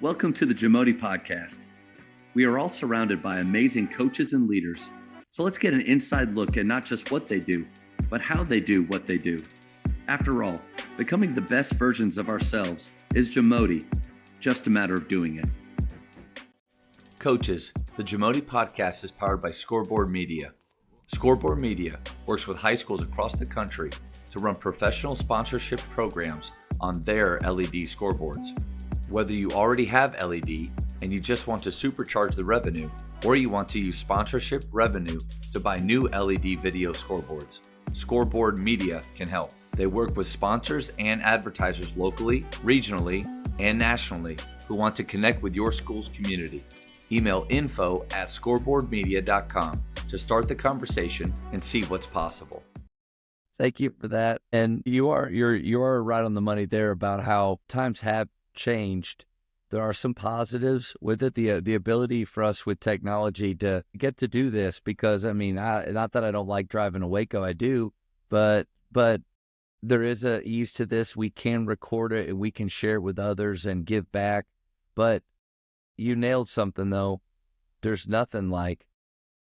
Welcome to the JAMODI podcast. We are all surrounded by amazing coaches and leaders. So let's get an inside look at not just what they do, but how they do what they do. After all, becoming the best versions of ourselves is JAMODI, just a matter of doing it. Coaches, the JAMODI podcast is powered by Scoreboard Media. Scoreboard Media works with high schools across the country to run professional sponsorship programs on their LED scoreboards. Whether you already have LED and you just want to supercharge the revenue, or you want to use sponsorship revenue to buy new LED video scoreboards, Scoreboard Media can help. They work with sponsors and advertisers locally, regionally, and nationally who want to connect with your school's community. Email info@scoreboardmedia.com to start the conversation and see what's possible. Thank you for that. And you're right on the money there about how times have changed. There are some positives with it, the ability for us with technology to get to do this, because not that I don't like driving to Waco, I do, but there is a ease to this. We can record it and we can share it with others and give back. But you nailed something though. There's nothing like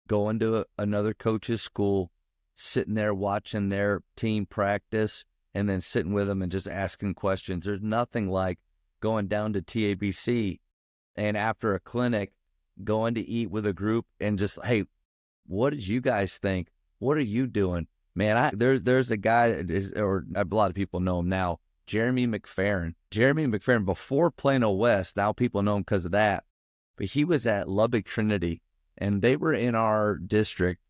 going to another coach's school, sitting there watching their team practice and then sitting with them and just asking questions. There's nothing like going down to TABC and after a clinic, going to eat with a group and just, hey, what did you guys think? What are you doing? Man, there's a guy, or a lot of people know him now, Jeremy McFerrin. Jeremy McFerrin, before Plano West, now people know him because of that, but he was at Lubbock Trinity, and they were in our district,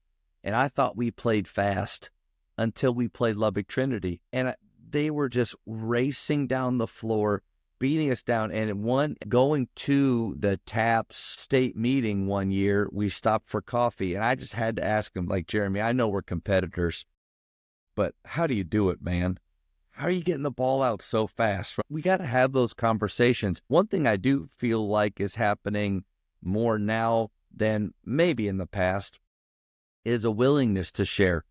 and I thought we played fast until we played Lubbock Trinity, and they were just racing down the floor, beating us down. And going to the TAPS state meeting one year, we stopped for coffee, and I just had to ask him, like, Jeremy, I know we're competitors, but how do you do it, man? How are you getting the ball out so fast? We got to have those conversations. One thing I do feel like is happening more now than maybe in the past is a willingness to share,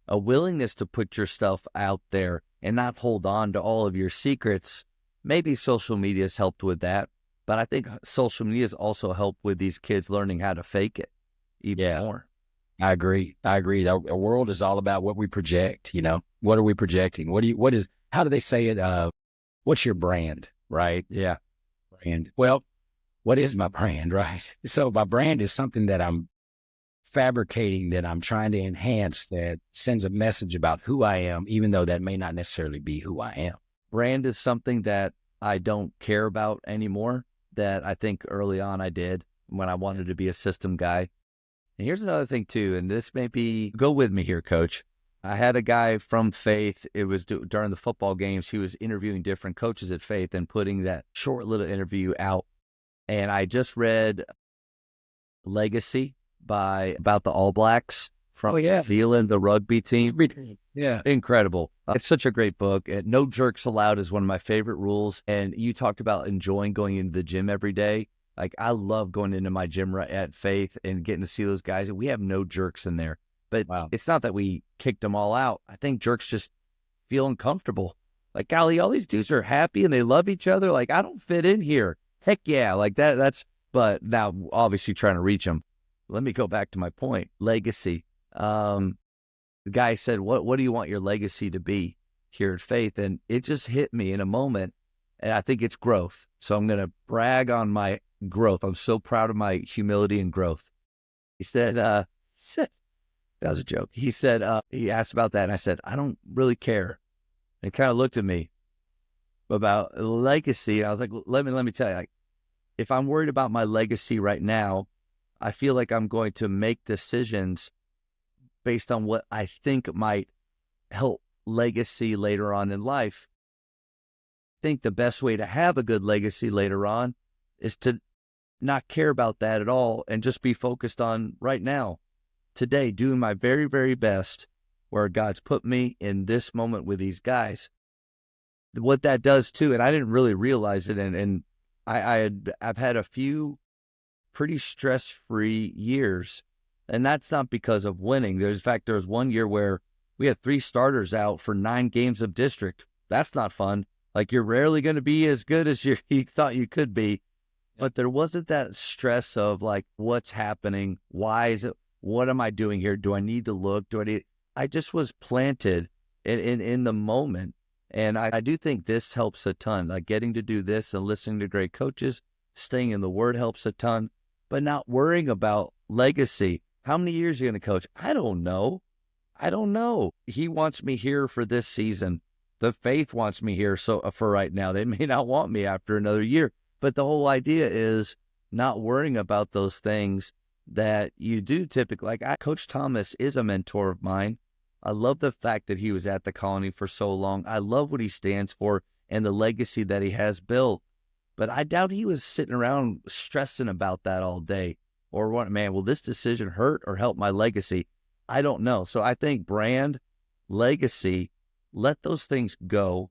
a willingness to put your stuff out there and not hold on to all of your secrets. Maybe social media has helped with that, but I think social media has also helped with these kids learning how to fake it even more. I agree. Our world is all about what we project. What are we projecting? How do they say it? What's your brand, right? Yeah. Brand. Well, what is my brand, right? So my brand is something that I'm fabricating, that I'm trying to enhance, that sends a message about who I am, even though that may not necessarily be who I am. Brand is something that I don't care about anymore, that I think early on I did when I wanted to be a system guy. And here's another thing too, and this may be, go with me here, coach. I had a guy from Faith. It was during the football games. He was interviewing different coaches at Faith and putting that short little interview out. And I just read Legacy about the All Blacks from Zealand, the rugby team. Yeah. Incredible. It's such a great book. No jerks allowed is one of my favorite rules. And you talked about enjoying going into the gym every day. Like, I love going into my gym at Faith and getting to see those guys. And we have no jerks in there. But It's not that we kicked them all out. I think jerks just feel uncomfortable. Like, golly, all these dudes are happy and they love each other. Like, I don't fit in here. Heck yeah. Like but now obviously trying to reach them. Let me go back to my point. Legacy. The guy said, what do you want your legacy to be here at Faith? And it just hit me in a moment. And I think it's growth. So I'm going to brag on my growth. I'm so proud of my humility and growth. He said, that was a joke. He said, he asked about that. And I said, I don't really care. And he kind of looked at me about legacy. And I was like, well, let me tell you, like, if I'm worried about my legacy right now, I feel like I'm going to make decisions based on what I think might help legacy later on in life. I think the best way to have a good legacy later on is to not care about that at all and just be focused on right now, today, doing my very, very best where God's put me in this moment with these guys. What that does too, and I didn't really realize it, and I've had a few pretty stress-free years, and that's not because of winning. In fact, there was one year where we had 3 starters out for 9 games of district. That's not fun. Like, you're rarely going to be as good as you thought you could be. but there wasn't that stress of like, what's happening? Why is it? What am I doing here? Do I need to look? I just was planted in the moment. And I do think this helps a ton. Like getting to do this and listening to great coaches, staying in the Word helps a ton, but not worrying about legacy. How many years are you going to coach? I don't know. He wants me here for this season. The faith wants me here. So for right now, they may not want me after another year. But the whole idea is not worrying about those things that you do typically. Like Coach Thomas is a mentor of mine. I love the fact that he was at the Colony for so long. I love what he stands for and the legacy that he has built. But I doubt he was sitting around stressing about that all day. Or what, man, will this decision hurt or help my legacy? I don't know. So I think brand, legacy, let those things go.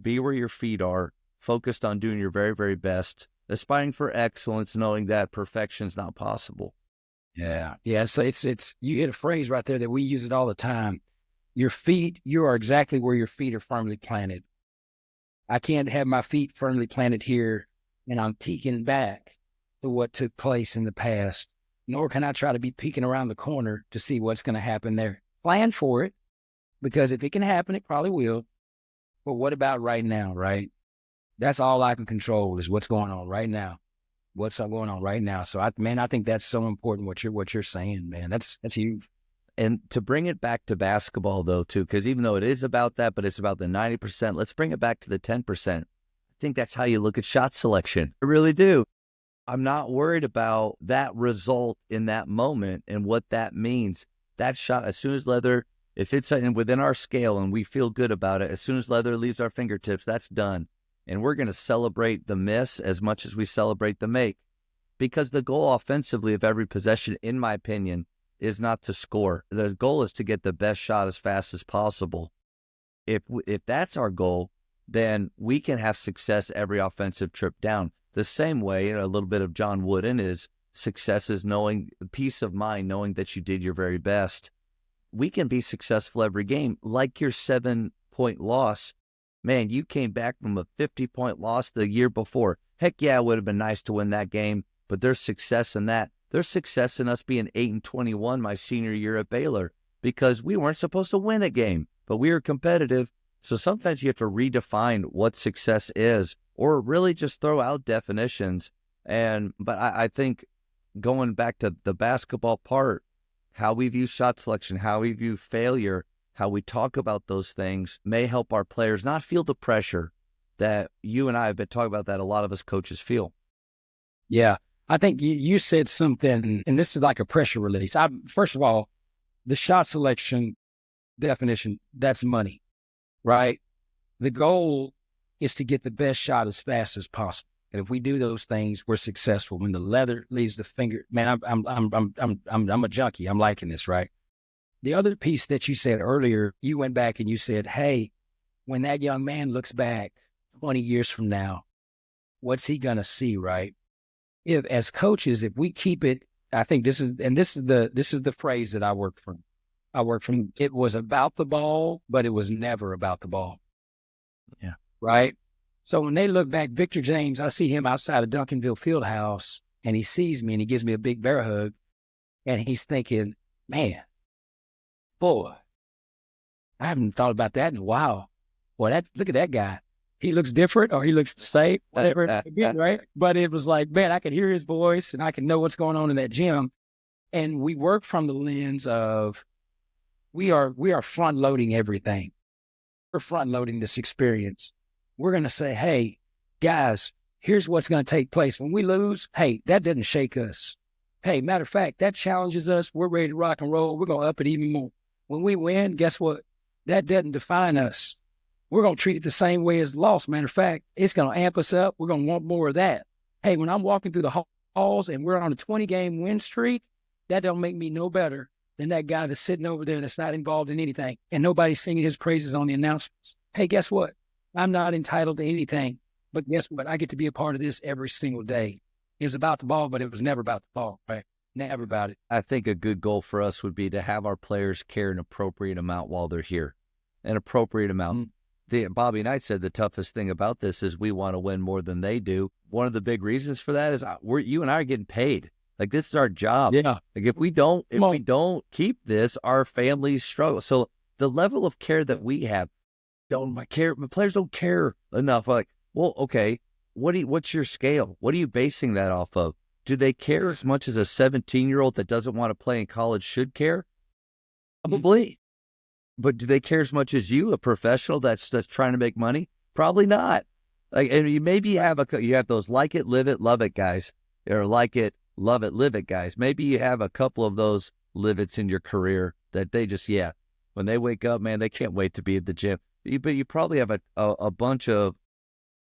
Be where your feet are, focused on doing your very, very best, aspiring for excellence, knowing that perfection's not possible. Yeah. Yeah. So it's, you hit a phrase right there that we use it all the time. Your feet, you are exactly where your feet are firmly planted. I can't have my feet firmly planted here and I'm peeking back to what took place in the past, nor can I try to be peeking around the corner to see what's going to happen there. Plan for it, because if it can happen, it probably will. But what about right now, right? That's all I can control is what's going on right now. What's going on right now. So I think that's so important what you're saying, man. That's huge. And to bring it back to basketball though, too, because even though it is about that, but it's about the 90%, let's bring it back to the 10%. I think that's how you look at shot selection. I really do. I'm not worried about that result in that moment and what that means. That shot, as soon as leather, if it's within our scale and we feel good about it, as soon as leather leaves our fingertips, that's done. And we're going to celebrate the miss as much as we celebrate the make. Because the goal offensively of every possession, in my opinion, is not to score. The goal is to get the best shot as fast as possible. If that's our goal, then we can have success every offensive trip down. The same way, a little bit of John Wooden is success is knowing, peace of mind, knowing that you did your very best. We can be successful every game, like your 7-point loss. Man, you came back from a 50-point loss the year before. Heck yeah, it would have been nice to win that game, but there's success in that. There's success in us being 8-21 my senior year at Baylor because we weren't supposed to win a game, but we were competitive. So sometimes you have to redefine what success is or really just throw out definitions. But I think going back to the basketball part, how we view shot selection, how we view failure, how we talk about those things may help our players not feel the pressure that you and I have been talking about that a lot of us coaches feel. Yeah. I think you said something, and this is like a pressure release. First of all, the shot selection definition, that's money, right? The goal is to get the best shot as fast as possible. And if we do those things, we're successful. When the leather leaves the finger, man, I'm a junkie. I'm liking this, right? The other piece that you said earlier, you went back and you said, hey, when that young man looks back 20 years from now, what's he going to see, right? If as coaches, if we keep it, I think this is the phrase that I work from. It was about the ball, but it was never about the ball. Yeah. Right. So when they look back, Victor James, I see him outside of Duncanville Fieldhouse and he sees me and he gives me a big bear hug and he's thinking, man, boy, I haven't thought about that in a while. Boy, look at that guy. He looks different or he looks the same, whatever, again, right? But it was like, man, I can hear his voice and I can know what's going on in that gym. And we work from the lens of we are front loading everything. We're front loading this experience. We're going to say, hey, guys, here's what's going to take place. When we lose, hey, that doesn't shake us. Hey, matter of fact, that challenges us. We're ready to rock and roll. We're going to up it even more. When we win, guess what? That doesn't define us. We're going to treat it the same way as the loss. Matter of fact, it's going to amp us up. We're going to want more of that. Hey, when I'm walking through the halls and we're on a 20-game win streak, that don't make me no better than that guy that's sitting over there that's not involved in anything and nobody's singing his praises on the announcements. Hey, guess what? I'm not entitled to anything, but guess what? I get to be a part of this every single day. It was about the ball, but it was never about the ball, right? Never about it. I think a good goal for us would be to have our players care an appropriate amount while they're here. An appropriate amount. Bobby Knight said the toughest thing about this is we want to win more than they do. One of the big reasons for that is you and I are getting paid. Like, this is our job. Yeah. Like, if we don't keep this, our families struggle. So the level of care that we have, my players don't care enough. Like, well, okay, what's your scale? What are you basing that off of? Do they care as much as a 17-year-old that doesn't want to play in college should care? Probably. But do they care as much as you, a professional that's trying to make money? Probably not. Like, and you have those like it, live it, love it guys, or like it, love it, live it guys. Maybe you have a couple of those live it's in your career that they just, when they wake up, man, they can't wait to be at the gym. But you probably have a bunch of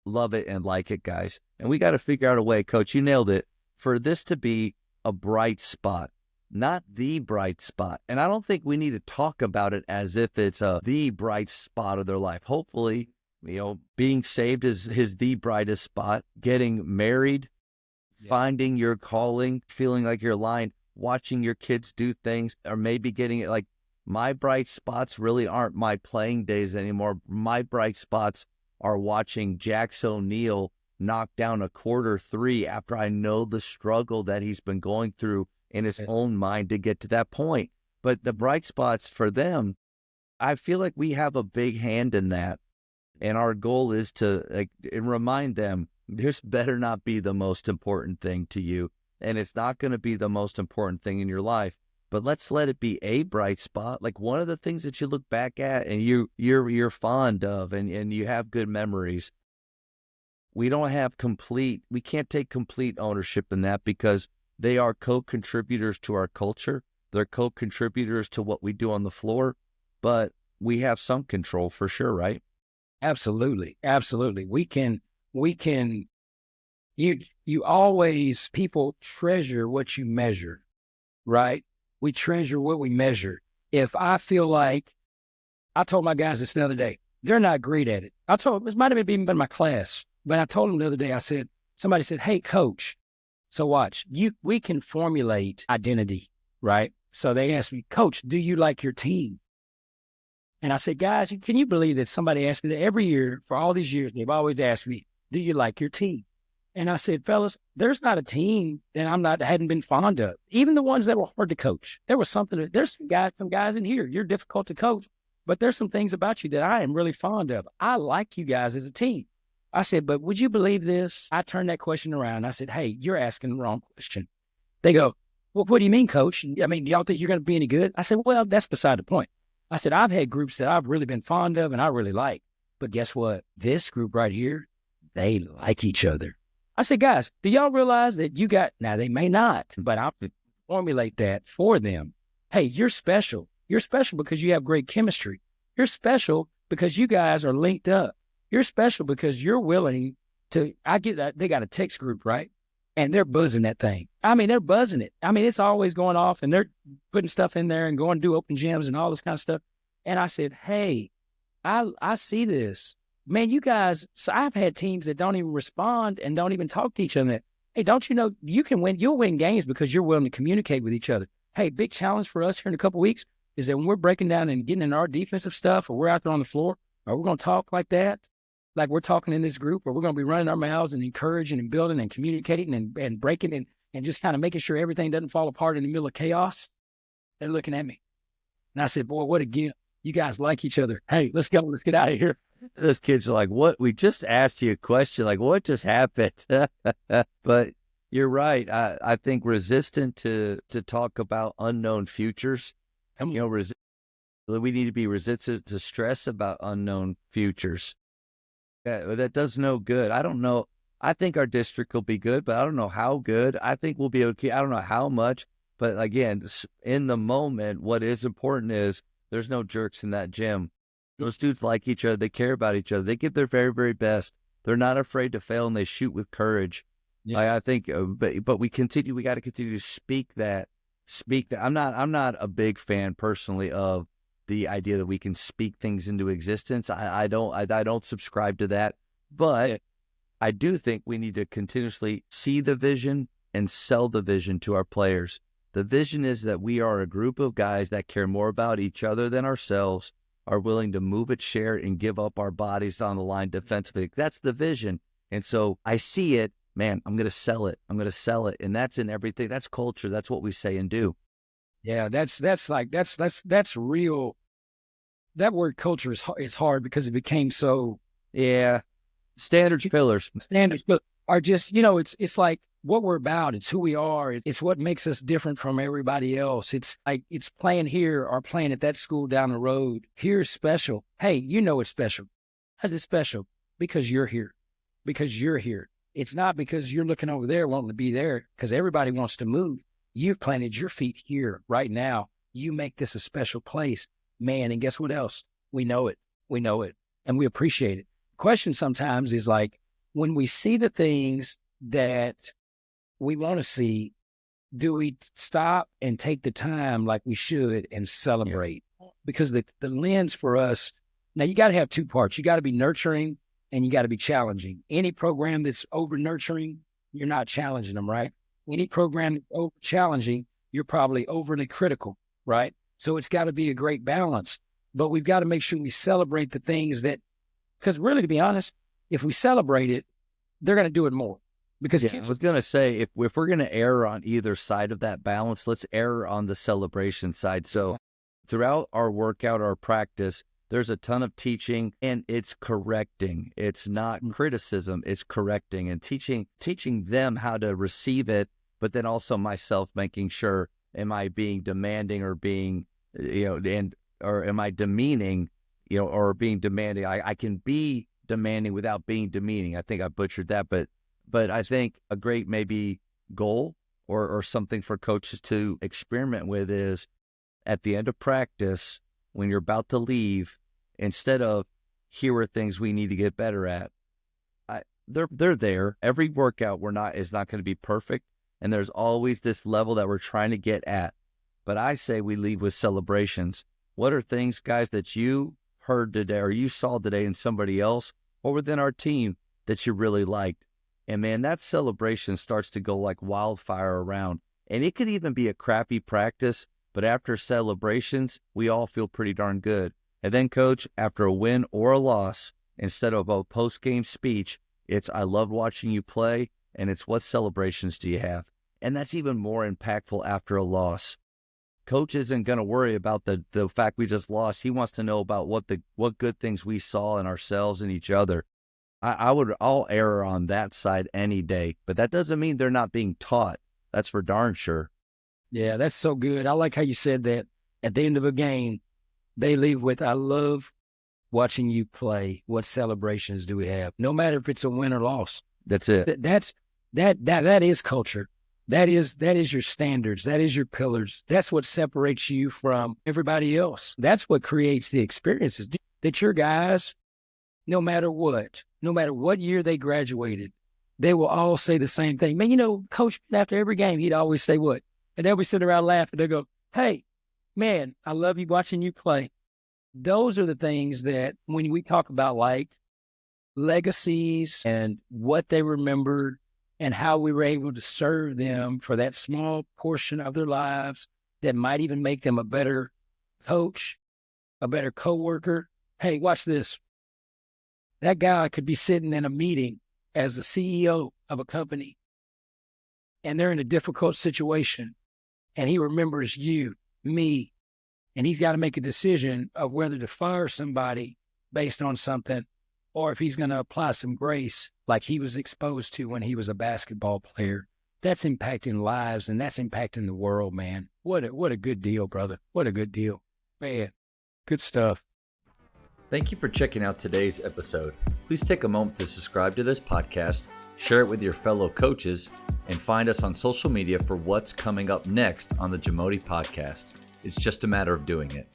love it and like it guys. And we got to figure out a way, Coach, you nailed it, for this to be a bright spot. Not the bright spot. And I don't think we need to talk about it as if it's the bright spot of their life. Hopefully, being saved is the brightest spot. Getting married, finding your calling, feeling like you're aligned, watching your kids do things, or maybe getting it like, my bright spots really aren't my playing days anymore. My bright spots are watching Jax O'Neal knock down a quarter three after I know the struggle that he's been going through in his own mind to get to that point. But the bright spots for them, I feel like we have a big hand in that. And our goal is to remind them, this better not be the most important thing to you. And it's not going to be the most important thing in your life. But let's let it be a bright spot, like one of the things that you look back at and you're fond of and you have good memories. We can't take complete ownership in that because they are co-contributors to our culture. They're co-contributors to what we do on the floor, but we have some control for sure, right? Absolutely. Absolutely. You always, people treasure what you measure, right? We treasure what we measure. If I feel like, I told my guys this the other day, they're not great at it. This might have even been my class, but I told them the other day, somebody said, hey, coach, so watch, we can formulate identity, right? So they asked me, coach, do you like your team? And I said, guys, can you believe that somebody asked me that every year for all these years? They've always asked me, do you like your team? And I said, fellas, there's not a team that hadn't been fond of. Even the ones that were hard to coach. There's some guys in here, you're difficult to coach, but there's some things about you that I am really fond of. I like you guys as a team. I said, but would you believe this? I turned that question around. I said, hey, you're asking the wrong question. They go, well, what do you mean, coach? I mean, do y'all think you're going to be any good? I said, well, that's beside the point. I said, I've had groups that I've really been fond of and I really like. But guess what? This group right here, they like each other. I said, guys, do y'all realize that now they may not, but I'll formulate that for them. Hey, you're special. You're special because you have great chemistry. You're special because you guys are linked up. You're special because you're willing to, I get that they got a text group, right? And they're buzzing that thing. I mean, they're buzzing it. I mean, it's always going off and they're putting stuff in there and going to do open gyms and all this kind of stuff. And I said, hey, I see this. Man, you guys, so I've had teams that don't even respond and don't even talk to each other. Hey, don't you know you can win? You'll win games because you're willing to communicate with each other. Hey, big challenge for us here in a couple of weeks is that when we're breaking down and getting in our defensive stuff or we're out there on the floor, are we going to talk like that? Like we're talking in this group, or we're going to be running our mouths and encouraging and building and communicating and breaking and just kind of making sure everything doesn't fall apart in the middle of chaos? They're looking at me. And I said, boy, what a gift. You guys like each other. Hey, let's go. Let's get out of here. Those kids are like, what? We just asked you a question. Like, what just happened? But you're right. I think resistant to talk about unknown futures. We need to be resistant to stress about unknown futures. That does no good. I don't know. I think our district will be good, but I don't know how good. I think we'll be okay. I don't know how much. But again, in the moment, what is important is there's no jerks in that gym. Those dudes like each other. They care about each other. They give their very, very best. They're not afraid to fail, and they shoot with courage. Yeah. I think, but we got to continue to speak that. I'm not a big fan personally of the idea that we can speak things into existence. I don't subscribe to that. But I do think we need to continuously see the vision and sell the vision to our players. The vision is that we are a group of guys that care more about each other than ourselves. are willing to move at share and give up our bodies on the line defensively. That's the vision. And so I see it, man, I'm going to sell it. I'm going to sell it. And that's in everything. That's culture. That's what we say and do. Yeah, that's real. That word culture is hard because it became so. Yeah. Standards pillars are just, it's like what we're about. It's who we are. It's what makes us different from everybody else. It's like it's playing here or playing at that school down the road. Here's special. Hey, it's special. How's it special? Because you're here. Because you're here. It's not because you're looking over there wanting to be there, because everybody wants to move. You've planted your feet here right now. You make this a special place, man. And guess what else? We know it. We know it. And we appreciate it. Question sometimes is like, when we see the things that we want to see, do we stop and take the time like we should and celebrate? Yeah. Because the lens for us, now you got to have two parts. You got to be nurturing and you got to be challenging. Any program that's over nurturing, you're not challenging them, right? Any program that's over challenging, you're probably overly critical, right? So it's got to be a great balance. But we've got to make sure we celebrate the things that, because really, to be honest, if we celebrate it, they're going to do it more. Because I was going to say, if we're going to err on either side of that balance, let's err on the celebration side. So throughout our workout, our practice, there's a ton of teaching, and it's correcting. It's not criticism, it's correcting and teaching them how to receive it, but then also myself making sure, am I being demanding or being, or am I demeaning, or being demanding? I can be demanding without being demeaning. I think I butchered that, but I think a great maybe goal or something for coaches to experiment with is at the end of practice, when you're about to leave, instead of here are things we need to get better at, they're there. Every workout is not going to be perfect, and there's always this level that we're trying to get at. But I say we leave with celebrations. What are things, guys, that you heard today or you saw today in somebody else or within our team that you really liked? And man, that celebration starts to go like wildfire around. And it could even be a crappy practice, but after celebrations, we all feel pretty darn good. And then, Coach, after a win or a loss, instead of a post-game speech, it's I loved watching you play, and it's what celebrations do you have? And that's even more impactful after a loss. Coach isn't going to worry about the fact we just lost. He wants to know about what good things we saw in ourselves and each other. I'll err on that side any day, but that doesn't mean they're not being taught. That's for darn sure. Yeah, that's so good. I like how you said that at the end of a game, they leave with, I love watching you play. What celebrations do we have? No matter if it's a win or loss. That's it. That is culture. That is your standards. That is your pillars. That's what separates you from everybody else. That's what creates the experiences that your guys, no matter what year they graduated, they will all say the same thing. Man, Coach, after every game, he'd always say what? And they'll be sitting around laughing. They'll go, hey, man, I love you watching you play. Those are the things that when we talk about like legacies and what they remembered and how we were able to serve them for that small portion of their lives that might even make them a better coach, a better coworker. Hey, watch this. That guy could be sitting in a meeting as the CEO of a company, and they're in a difficult situation, and he remembers you, me, and he's got to make a decision of whether to fire somebody based on something or if he's going to apply some grace like he was exposed to when he was a basketball player. That's impacting lives, and that's impacting the world, man. What a good deal, brother. What a good deal. Man, good stuff. Thank you for checking out today's episode. Please take a moment to subscribe to this podcast, share it with your fellow coaches, and find us on social media for what's coming up next on the JAMODI podcast. It's just a matter of doing it.